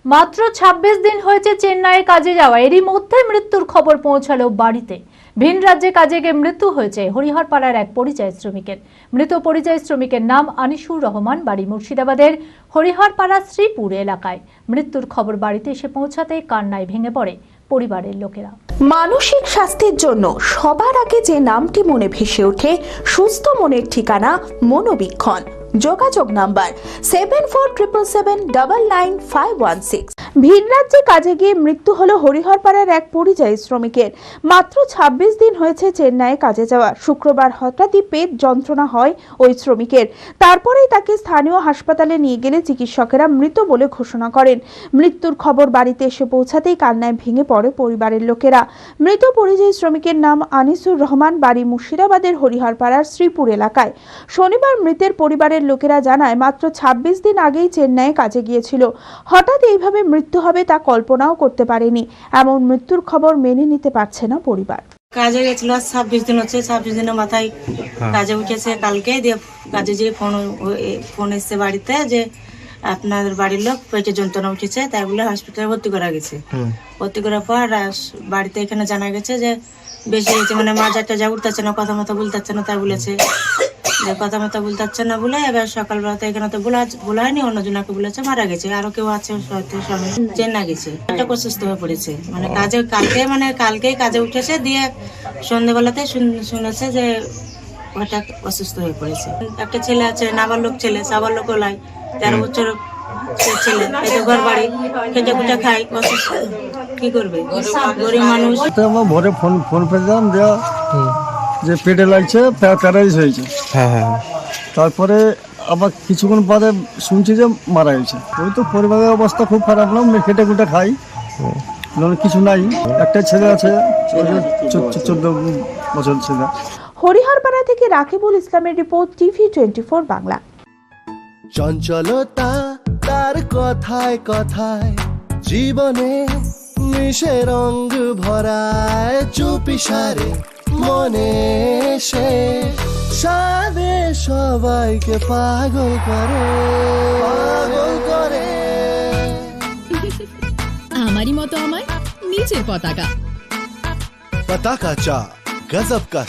মাত্র ২৬ দিন হয়েছে চেন্নাইয়ে কাজে যাওয়া, এরই মধ্যে মৃত্যুর খবর পৌঁছালো বাড়িতে। ভিন রাজ্যে কাজে গিয়ে মৃত্যু হয়েছে হরিহরপাড়ার এক পরিযায়ী শ্রমিকের। মৃত পরিযায়ী শ্রমিকের নাম আনিসুর রহমান, বাড়ি মুর্শিদাবাদের হরিহরপাড়া শ্রীপুর এলাকায়। মৃত্যুর খবর বাড়িতে এসে পৌঁছাতে কান্নায় ভেঙে পড়ে পরিবারের লোকেরা। মানসিক স্বাস্থ্যের জন্য সবার আগে যে নামটি মনে ভেসে ওঠে, সুস্থ মনের ঠিকানা মনোবীক্ষণ। যোগাযোগ নাম্বার 7477799516। ভিন রাজ্যে কাজে গিয়ে মৃত্যু হলো হরিহরপাড়ার এক পরিযায়ী শ্রমিকের। মাত্র ২৬ দিন হয়েছে চেন্নাইয়ে কাজে যাওয়া। শুক্রবার হঠাৎই পেট যন্ত্রণা হয় ওই শ্রমিকের। তারপরেই তাকে স্থানীয় হাসপাতালে নিয়ে গেলে চিকিৎসকেরা মৃত বলে ঘোষণা করেন। মৃত্যুর খবর বাড়িতে এসে পৌঁছাতেই কান্নায় ভেঙে পড়ে পরিবারের লোকেরা। মৃত পরিযায়ী শ্রমিকের নাম আনিসুর রহমান, বাড়ি মুর্শিদাবাদের হরিহরপাড়ার শ্রীপুর এলাকায়। শনিবার মৃতের পরিবারের লোকেরা জানায়, মাত্র ২৬ দিন আগেই চেন্নাইয়ে কাজে গিয়েছিল। হঠাৎ এইভাবে মৃত্যু হবে তা কল্পনাও করতে পারেনি। এমন মৃত্যুর খবর মেনে নিতে পারছে না পরিবার। কাজে গেছিল ২৬ দিন হচ্ছে, ২৬ দিনের মাথায় কাজে উঠেছে। কালকে দিয়ে কাজে যে ফোন এসছে বাড়িতে যে আপনাদের বাড়ির লোক পেটে যন্ত্রণা উঠেছে, তাই বলে হসপিটালে ভর্তি করা গেছে। ভর্তি করার পর বাড়িতে এখানে জানা গেছে যে বেশি হয়েছে, মানে মাজাটা যা উঠতেছে না, কথা মতো বলতে না, তাই বলেছে যে কথা মতো বলতে পারছে না বলে এবার সকালবেলাতে এখানে তো বলা হয়নি, অন্যজনকে বলেছে মারা গেছে। আরো কেউ আছে চেন্নাই গেছে, একটা অসুস্থ হয়ে পড়েছে। মানে কালকেই কাজে উঠেছে, দিয়ে সন্ধ্যেবেলাতে শুনেছে যে হঠাৎ অসুস্থ হয়ে পড়েছে। একটা ছেলে আছে, নাবালক ছেলে, সাবালক ওলাই ১৩ বছর ছেলে, ঘর বাড়ি খেটে খুটে খাই, অসুস্থ কি করবে, গরিব মানুষ। ভোরে ফোন পেয়েছিলাম যে পেটে লাগছে, প্যারালাইজ হয়েছে। তারপরে আবার কিছুক্ষণ বাদে শুনছি যে মারা গেছে। ওই তো পরিবারের অবস্থা খুব খারাপ, না খেটে খুটে খাই, কিছু নাই। একটা ছেলে আছে, 14 বছর ছেলে। হরিহরপাড়া থেকে রাকিবুল ইসলামের রিপোর্ট, TV24 বাংলা। চঞ্চলতা তার কথায় কথায় জীবনে মিশে রঙ ভরায়, চুপি সারে মনে সে সাদে সবাইকে পাগল করে। আমারই মতো আমার নিচের পতাকা পতাকা চা গজব কা